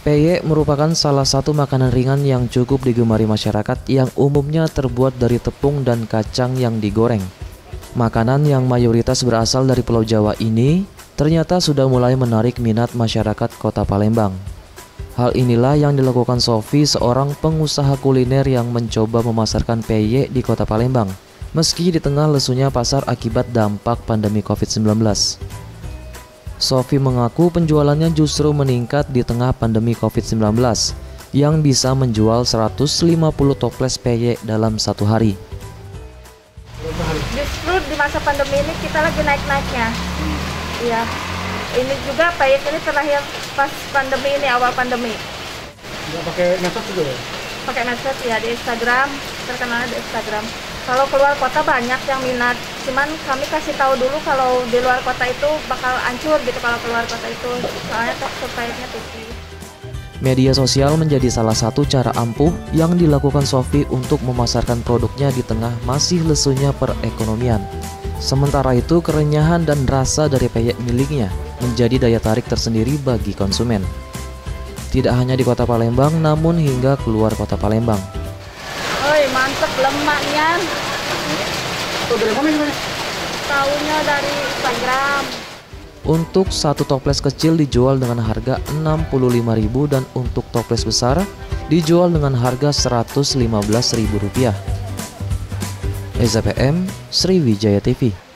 Peyek merupakan salah satu makanan ringan yang cukup digemari masyarakat yang umumnya terbuat dari tepung dan kacang yang digoreng. Makanan yang mayoritas berasal dari Pulau Jawa ini ternyata sudah mulai menarik minat masyarakat Kota Palembang. Hal inilah yang dilakukan Sofi, seorang pengusaha kuliner yang mencoba memasarkan peyek di Kota Palembang, meski di tengah lesunya pasar akibat dampak pandemi COVID-19. Sofi mengaku penjualannya justru meningkat di tengah pandemi COVID-19 yang bisa menjual 150 toples peyek dalam satu hari. Justru di masa pandemi ini kita lagi naik-naiknya. Iya. Ini juga peyek ini terakhir pas pandemi ini, awal pandemi. Nggak pakai medsos juga ya? Pakai medsos ya, di Instagram, terkenalnya di Instagram. Kalau keluar kota banyak yang minat, cuman kami kasih tahu dulu kalau di luar kota itu bakal hancur gitu kalau keluar kota itu, soalnya tekstur peyeknya tipis. Media sosial menjadi salah satu cara ampuh yang dilakukan Sofi untuk memasarkan produknya di tengah masih lesunya perekonomian. Sementara itu, kerenyahan dan rasa dari peyek miliknya menjadi daya tarik tersendiri bagi konsumen. Tidak hanya di Kota Palembang, namun hingga keluar Kota Palembang. Oi, mantep lemaknya. Tuh dari mana gimana? Tahunya dari Instagram. Untuk satu toples kecil dijual dengan harga Rp65.000 dan untuk toples besar dijual dengan harga Rp115.000. Eza PM, Sriwijaya TV.